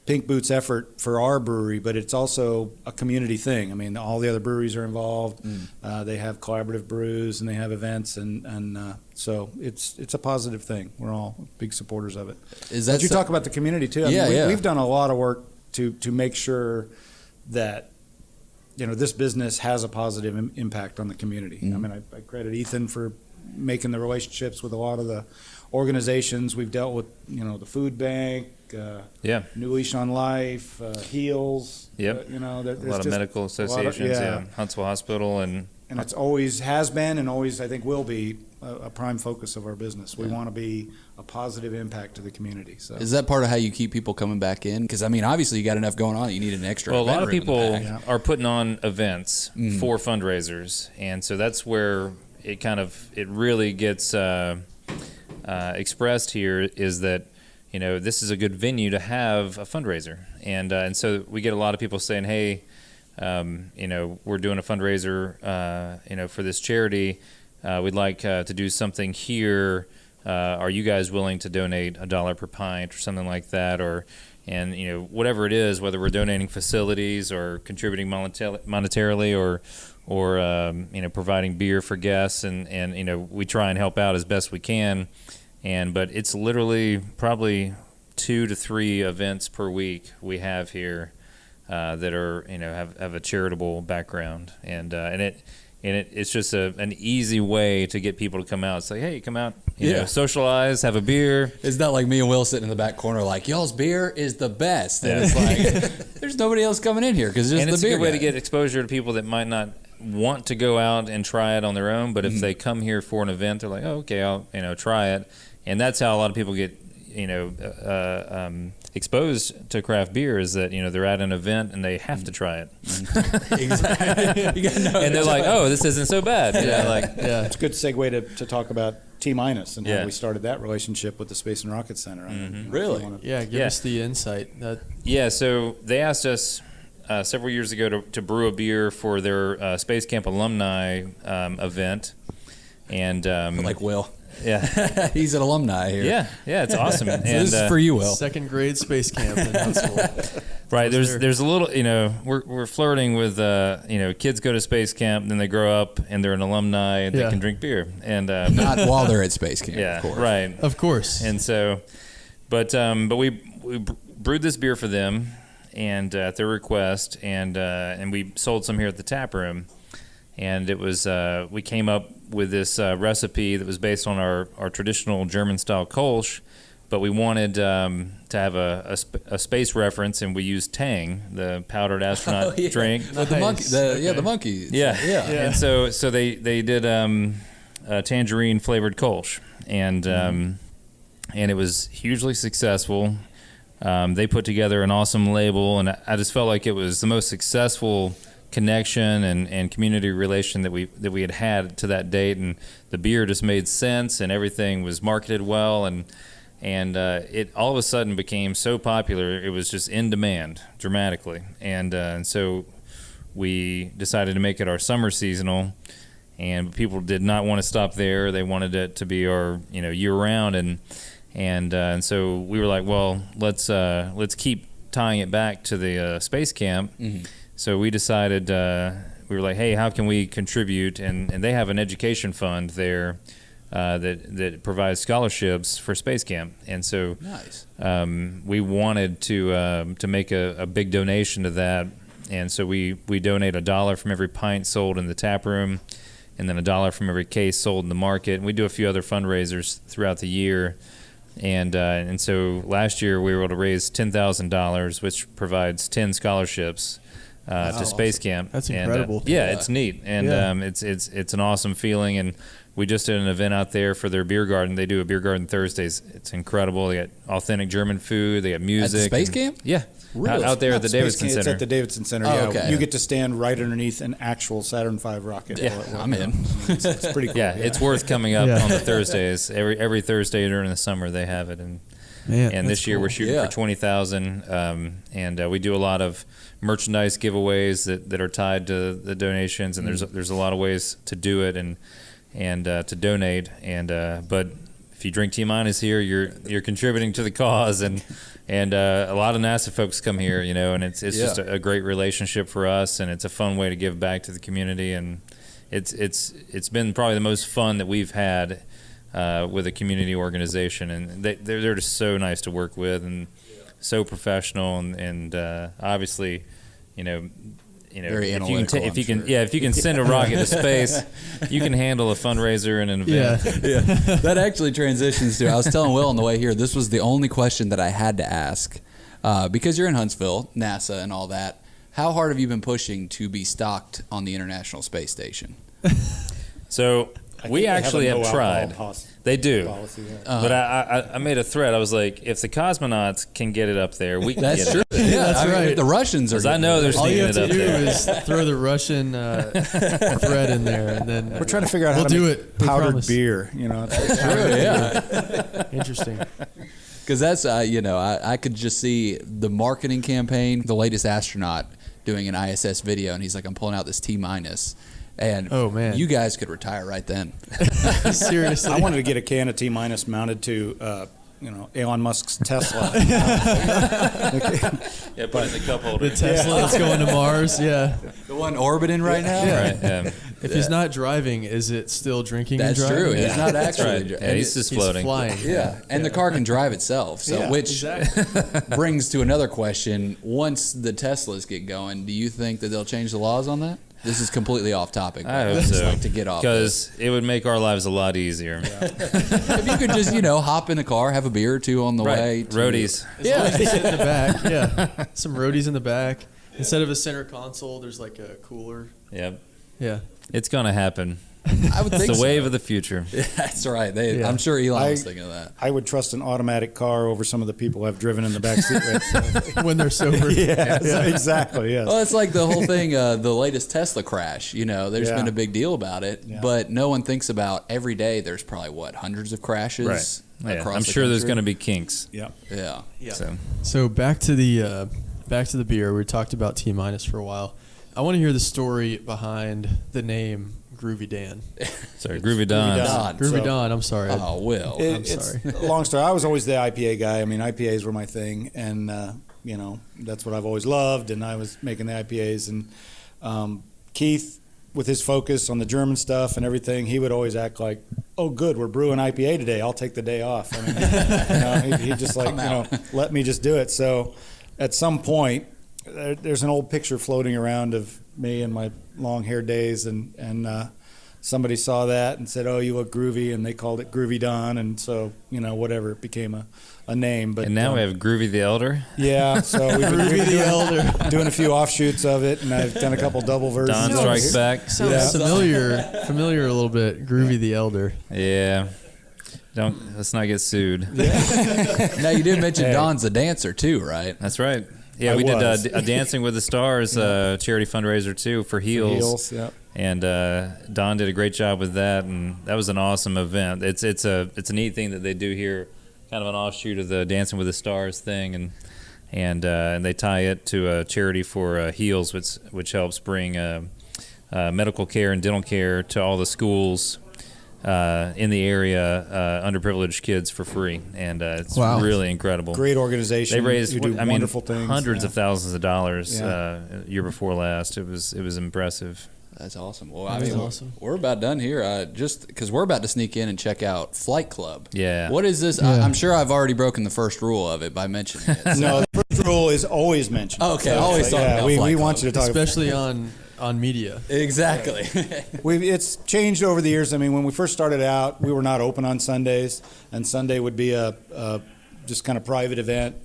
Pink Boots effort for our brewery, but it's also a community thing. I mean, all the other breweries are involved. They have collaborative brews and they have events, and so it's a positive thing. We're all big supporters of it. Is that But you talk about the community too. I Yeah, mean, yeah. We've done a lot of work to make sure that this business has a positive impact on the community. I mean, I credit Ethan for making the relationships with a lot of the organizations. We've dealt with the food bank, Yeah. New Leash on Life, Heals. Yep. There's A lot of medical associations, Huntsville Hospital, and it's always has been and always I think will be a prime focus of our business. We want to be a positive impact to the community. So Is that part of how you keep people coming back in? Because I mean, obviously you got enough going on. You need an extra. well, a lot of event room in the people back. are putting on events for fundraisers, and so that's where it really gets expressed here, is that this is a good venue to have a fundraiser, and so we get a lot of people saying, hey, we're doing a fundraiser for this charity, we'd like to do something here, are you guys willing to donate $1 per pint or something like that, and whatever it is, whether we're donating facilities or contributing monetarily or providing beer for guests, and we try and help out as best we can. But it's literally probably 2 to 3 events per week we have here that are have a charitable background, and it's just an easy way to get people to come out. It's like, hey, come out, socialize, have a beer. It's not like me and Will sitting in the back corner like, y'all's beer is the best. And it's like, there's nobody else coming in here because it's And the it's a beer good way guy. to get exposure to people that might not want to go out and try it on their own, but if they come here for an event, they're like, oh, okay, I'll try it. And that's how a lot of people get exposed to craft beer, is that they're at an event and they have to try it. Exactly. You gotta know And they're like, oh, this isn't so bad. it's a good segue to talk about T-Minus and Yeah. how we started that relationship with the Space and Rocket Center. I mean, if you Really? wanna- Yeah, give us the insight. Yeah, so they asked us several years ago to brew a beer for their Space Camp alumni event. And like Will. Yeah. He's an alumni here. Yeah, it's awesome. And This is for you, Will. Second grade space camp in Hunstville. right, there's a little, we're flirting with, kids go to space camp, then they grow up and they're an alumni and they can drink beer. And Not while they're at space camp, yeah, of course. right. Of course. And so, but we brewed this beer for them, and at their request, and we sold some here at the tap room. And it was we came up with this recipe that was based on our traditional German style Kolsch, but we wanted to have a space reference, and we used Tang, the powdered astronaut drink. The monkey. The monkey. Yeah. And so they did a tangerine flavored Kolsch, and it was hugely successful. They put together an awesome label, and I just felt like it was the most successful connection and community relation that we had to that date, and the beer just made sense, and everything was marketed well, and it all of a sudden became so popular. It was just in demand dramatically, and so we decided to make it our summer seasonal, and people did not want to stop there. They wanted it to be our year round, and so we were like, well, let's keep tying it back to the space camp. Mm-hmm. So we decided, we were like, hey, how can we contribute? And they have an education fund there that provides scholarships for space camp. And so nice. We wanted to make a big donation to that. And so we donate $1 from every pint sold in the tap room, and then $1 from every case sold in the market. And we do a few other fundraisers throughout the year. And so last year we were able to raise $10,000, which provides 10 scholarships to space camp. That's incredible. It's neat, and it's an awesome feeling. And we just did an event out there for their beer garden. They do a beer garden Thursdays. It's incredible. They got authentic German food. They got music. At the space camp? Yeah. Really? Out there at the Davidson It's Center. at the Davidson Center. Oh, okay. You get to stand right underneath an actual Saturn V rocket. Yeah, I'm in. It's pretty cool. Yeah, it's worth coming up on the Thursdays. Every Thursday during the summer they have it, and this year we're shooting for 20,000, and we do a lot of merchandise giveaways that are tied to the donations, and there's a lot of ways to do it and to donate, but if you drink T-minus here, you're contributing to the cause, and a lot of NASA folks come here, and it's just a great relationship for us, and it's a fun way to give back to the community, and it's been probably the most fun that we've had with a community organization, and they're just so nice to work with and so professional, and obviously, Very if you can send a rocket to space, you can handle a fundraiser and an event. Yeah. That actually transitions to, I was telling Will on the way here, this was the only question that I had to ask, because you're in Huntsville, NASA and all that. How hard have you been pushing to be stocked on the International Space Station? So we actually have tried. They do. Policy, But I made a threat. I was like, if the cosmonauts can get it up there, we can That's get true. it. Yeah, That's right. The Russians are. I know they're All you sneaking have it to up do there. is throw the Russian thread in there, and then We're trying to figure out how we'll to do make it. We powdered promise. beer. It's True, yeah. Interesting. Because that's, I could just see the marketing campaign, the latest astronaut doing an ISS video, and he's like, I'm pulling out this T-minus. And oh, man, you guys could retire right then. Seriously. I wanted to get a can of T-minus mounted to, Elon Musk's Tesla. Yeah, put it in the cup holder. The Tesla that's going to Mars, The one orbiting right now? Yeah. Right, yeah. If he's not driving, is it still drinking That's and driving? true. He's not actually. Right. Yeah, he's just floating. flying. Yeah, and the car can drive itself. So, which brings to another question. Once the Teslas get going, do you think that they'll change the laws on that? This is completely off topic. I hope just so. like to get off because it would make our lives a lot easier. If you could just, hop in a car, have a beer or two on the way. Roadies. As long as you sit in the back, yeah. Some roadies in the back. Instead of a center console, there's like a cooler. Yep. Yeah. It's going to happen. I would It's think the wave of the future. Yeah, that's right. Yeah. I'm sure Elon was thinking of that. I would trust an automatic car over some of the people I've driven in the back seat with. When they're sober. Yeah, exactly. Yes. Well, it's like the whole thing, the latest Tesla crash. There's Yeah. been a big deal about it, Yeah. but no one thinks about every day there's probably, hundreds of crashes Yeah, across I'm the sure there's country? going to be kinks. Yeah. Yeah. Yeah. So So back to the beer. We talked about T-minus for a while. I want to hear the story behind the name Groovy Dan. Sorry, Groovy Don. Groovy Don. I'm sorry. Oh, Will. I'm sorry. It's a long story. I was always the IPA guy. I mean, IPAs were my thing, and that's what I've always loved. And I was making the IPAs, and Keith, with his focus on the German stuff and everything, he would always act like, "Oh, good, we're brewing IPA today. I'll take the day off." I mean, he just like let me just do it. So, at some point, there's an old picture floating around of me in my long-haired days, and somebody saw that and said, "Oh, you look groovy," and they called it Groovy Don, and so whatever, it became a name. But And now we have Groovy the Elder. yeah, so we've been doing a few offshoots of it, and I've done a couple double versions. Don of it. Strikes Back. Sounds familiar a little bit. Groovy the Elder. Yeah. Let's not get sued. Now, you did mention Don's a dancer, too, right? That's right. Yeah, I we was. did a Dancing with the Stars charity fundraiser too for Heels. Yeah. And Don did a great job with that, and that was an awesome event. It's a neat thing that they do here, kind of an offshoot of the Dancing with the Stars thing, and they tie it to a charity for Heels, which helps bring medical care and dental care to all the schools in the area, underprivileged kids for free, and it's really incredible. Great organization. They raised, wonderful things. hundreds of thousands of dollars year before last. It was impressive. That's awesome. Well, we're about done here. Just because we're about to sneak in and check out Flight Club. Yeah. What is this? Yeah. I'm sure I've already broken the first rule of it by mentioning it. So. No, the first rule is always mentioned. Okay, always talk about we Flight want Club. you to talk Especially on media. Exactly. It's changed over the years. I mean, when we first started out, we were not open on Sundays, and Sunday would be a just kind of private event,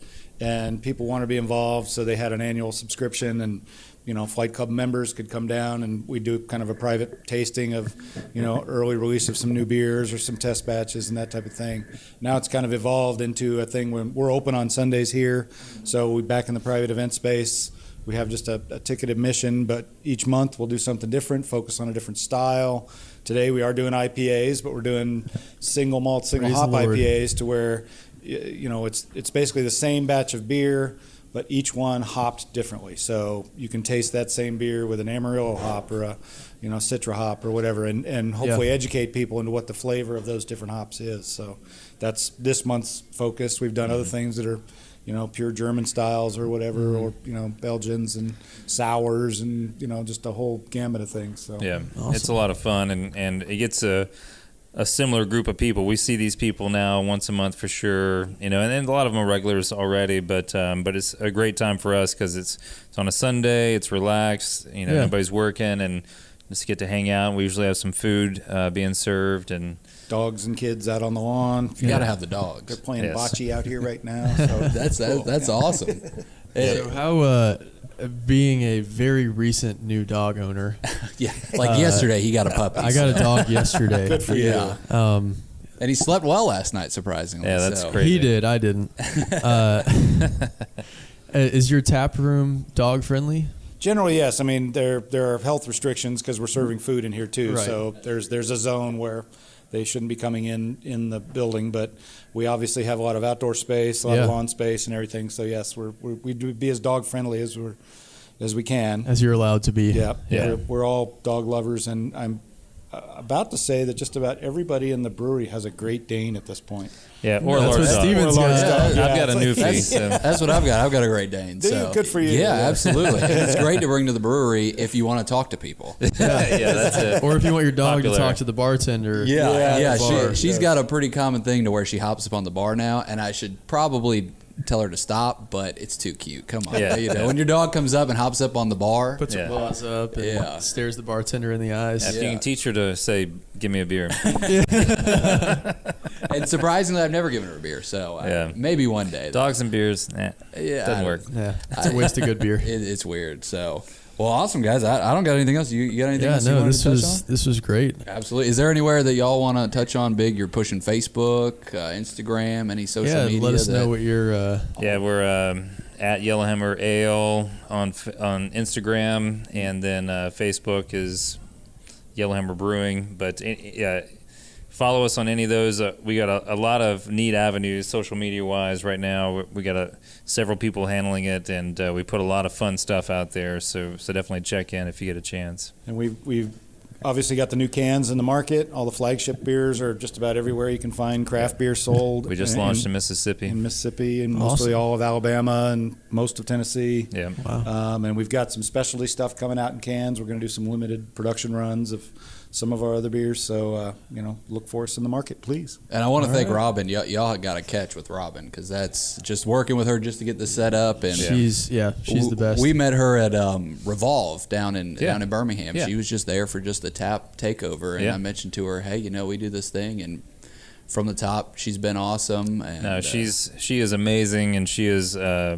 and people want to be involved, so they had an annual subscription, and Flight Club members could come down, and we do kind of a private tasting of early release of some new beers or some test batches and that type of thing. Now it's kind of evolved into a thing when we're open on Sundays here, so we're back in the private event space. We have just a ticket admission, but each month we'll do something different, focus on a different style. Today we are doing IPAs, but we're doing single malt, single hop IPAs to where, it's basically the same batch of beer, but each one hopped differently. So you can taste that same beer with an Amarillo hop or a, Citra hop or whatever, and hopefully educate people into what the flavor of those different hops is. So that's this month's focus. We've done other things that are pure German styles or whatever, or, Belgians and sours and, just a whole gamut of things. So Yeah, Awesome. It's a lot of fun, and it gets a similar group of people. We see these people now once a month for sure, and a lot of them are regulars already, but it's a great time for us because it's on a Sunday, it's relaxed, nobody's working, and just get to hang out. We usually have some food being served, and dogs and kids out on the lawn. You got to have the dogs. They're playing Yes. bocce out here right now. So That's awesome. So how, being a very recent new dog owner, Yeah, like yesterday he got a puppy. I got a dog yesterday. good for you. Yeah, and he slept well last night, surprisingly. Yeah, that's so. crazy. He did. I didn't. Is your tap room dog friendly? Generally, yes. I mean, there are health restrictions because we're serving food in here too. Right. So there's a zone where they shouldn't be coming in the building, but we obviously have a lot of outdoor space, a lot of lawn space, and everything. So yes, we do be as dog friendly as we can. As you're allowed to be. Yeah. We're all dog lovers, and I'm about to say that just about everybody in the brewery has a Great Dane at this point. Yeah, or a That's large what dog. Steven's Or a large got. dog. I've Yeah, got a it's newfie. like- So. That's what I've got. I've got a Great Dane. Do you? So Good for you. Yeah, Yeah. absolutely. It's great to bring to the brewery if you want to talk to people. Yeah, that's it. Or if you want your dog Popular. to talk to the bartender. Yeah, at the bar. She's got a pretty common thing to where she hops up on the bar now, and I should probably tell her to stop, but it's too cute. Come on, Yeah. when your dog comes up and hops up on the bar, Puts her Yeah. paws up and Yeah. stares the bartender in the eyes. If you Yeah. can teach her to say, "Give me a beer," and surprisingly, I've never given her a beer, so Yeah. maybe one day. dogs and beers, doesn't work. Yeah, it's a waste of good beer. It's weird. So, well, awesome guys. I don't got anything else. You got anything Yeah, else you no, wanted this to touch was on? this was great. Absolutely. Is there anywhere that y'all want to touch on big? You're pushing Facebook, Instagram, any social Yeah, media? let us know that- what your Yeah, we're at Yellowhammer Ale on Instagram, and then Facebook is Yellowhammer Brewing. But follow us on any of those. We got a lot of neat avenues, social media wise, right now. We got several people handling it, and we put a lot of fun stuff out there. So definitely check in if you get a chance. And we've obviously got the new cans in the market. All the flagship beers are just about everywhere you can find craft beer sold. We just launched in Mississippi. In Mississippi and mostly all of Alabama and most of Tennessee. Yeah. Wow. And we've got some specialty stuff coming out in cans. We're going to do some limited production runs of some of our other beers. So, look for us in the market, please. And I want to thank Robin. Y'all got a catch with Robin because that's just working with her just to get this set up. And She's the best. We met her at Revolve down in Birmingham. Yeah. She was just there for just the tap takeover, and I mentioned to her, hey, we do this thing, and from the top, she's been awesome. And, no, she is amazing, and she was a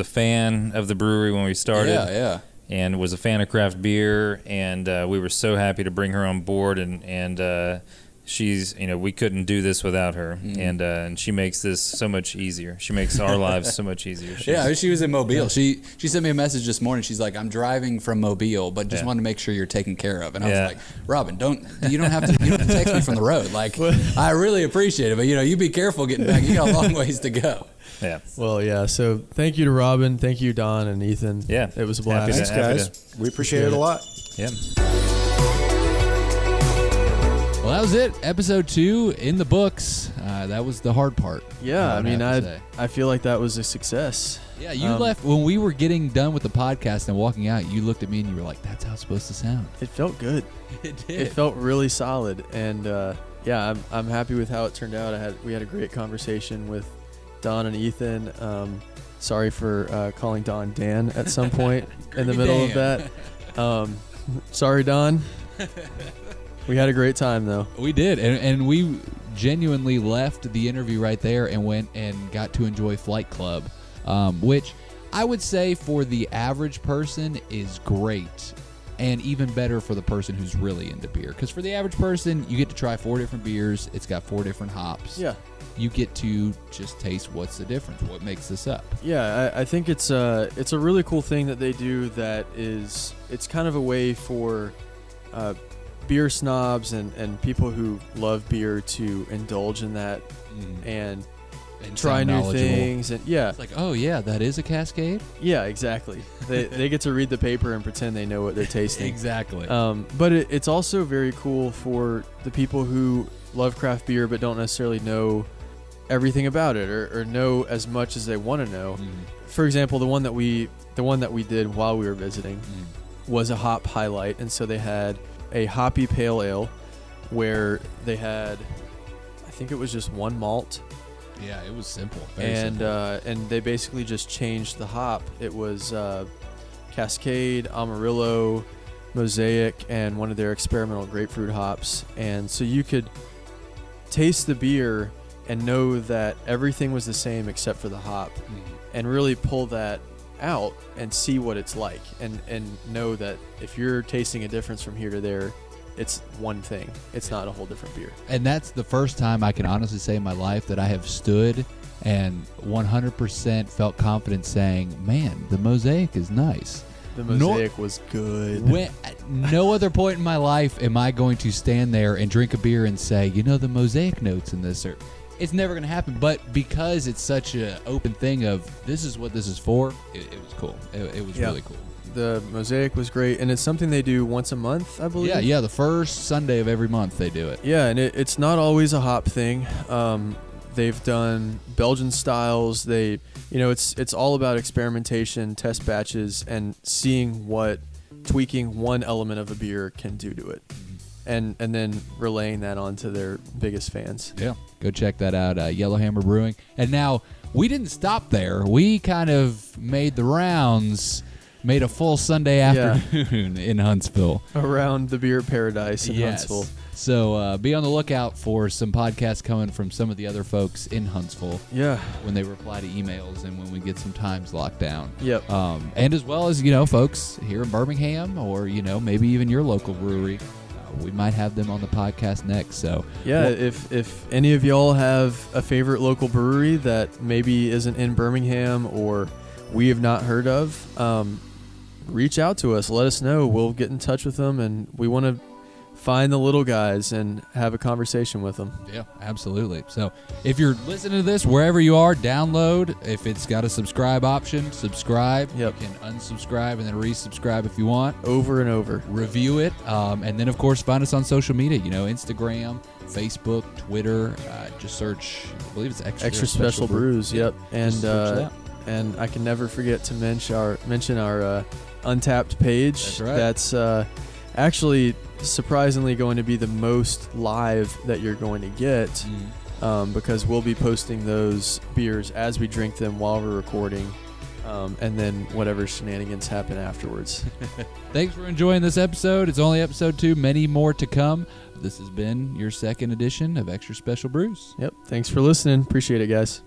fan of the brewery when we started. Yeah. And was a fan of craft beer, and we were so happy to bring her on board. And she's, we couldn't do this without her, and she makes this so much easier. She makes our lives so much easier. She was in Mobile. She sent me a message this morning. She's like, I'm driving from Mobile, but just wanted to make sure you're taken care of. And I was like, Robin, you don't have to text me from the road. Like, I really appreciate it, but you be careful getting back. You got a long ways to go. Yeah. Well, yeah. So thank you to Robin. Thank you, Don and Ethan. Yeah. It was a blast. Thanks, guys. We appreciate it a lot. Yeah. Well, that was it. Episode 2 in the books. That was the hard part. Yeah, I feel like that was a success. Yeah, you left when we were getting done with the podcast and walking out. You looked at me and you were like, "That's how it's supposed to sound." It felt good. It did. It felt really solid, and I'm happy with how it turned out. We had a great conversation with Don and Ethan. Sorry for calling Don Dan at some point in the middle of that. Sorry, Don. We had a great time, though. We did, and we genuinely left the interview right there and went and got to enjoy Flight Club, which I would say for the average person is great, and even better for the person who's really into beer. Because for the average person, you get to try 4 different beers. It's got 4 different hops. Yeah. You get to just taste what's the difference, what makes this up. Yeah, I think it's a really cool thing that they do. It's kind of a way for beer snobs and people who love beer to indulge in that and try new things. And it's like, oh yeah, that is a Cascade. Yeah, exactly. They get to read the paper and pretend they know what they're tasting. Exactly. But it's also very cool for the people who love craft beer but don't necessarily know everything about it or know as much as they want to know. For example, the one that we did while we were visiting was a hop highlight, and so they had a hoppy pale ale where they had, I think it was just one malt. Yeah, it was simple. And they basically just changed the hop. It was Cascade, Amarillo, Mosaic, and one of their experimental grapefruit hops. And so you could taste the beer and know that everything was the same except for the hop, and really pull that out and see what it's like, and know that if you're tasting a difference from here to there, it's one thing. It's not a whole different beer. And that's the first time I can honestly say in my life that I have stood and 100% felt confident saying, man, the Mosaic is nice. The Mosaic was good. At no other point in my life am I going to stand there and drink a beer and say, the Mosaic notes in this it's never going to happen. But because it's such an open thing of this is what this is for, it was cool. It was really cool. The Mosaic was great, and it's something they do once a month, I believe. Yeah, the first Sunday of every month they do it. Yeah, and it's not always a hop thing. They've done Belgian styles. It's all about experimentation, test batches, and seeing what tweaking one element of a beer can do to it. And then relaying that on to their biggest fans. Yeah, go check that out, Yellowhammer Brewing. And now, we didn't stop there. We kind of made the rounds, made a full Sunday afternoon in Huntsville. Around the beer paradise in Huntsville. So be on the lookout for some podcasts coming from some of the other folks in Huntsville. Yeah. When they reply to emails and when we get some times locked down. Yep. And as well as, folks here in Birmingham or, maybe even your local brewery. We might have them on the podcast next. So if any of y'all have a favorite local brewery that maybe isn't in Birmingham or we have not heard of, reach out to us. Let us know. We'll get in touch with them, and we want to find the little guys and have a conversation with them. Yeah, absolutely. So if you're listening to this, wherever you are, download. If it's got a subscribe option, subscribe. Yep. You can unsubscribe and then resubscribe if you want. Over and over. Review it. And then, of course, find us on social media. Instagram, Facebook, Twitter. Just search, I believe it's Extra Special Brews. Yep. And Just search that. and I can never forget to mention our Untapped page. That's right. That's actually surprisingly going to be the most live that you're going to get, because we'll be posting those beers as we drink them while we're recording, and then whatever shenanigans happen afterwards. Thanks for enjoying this episode. It's only episode 2, many more to come. This has been your second edition of Extra Special Brews. Yep. Thanks for listening. Appreciate it, guys.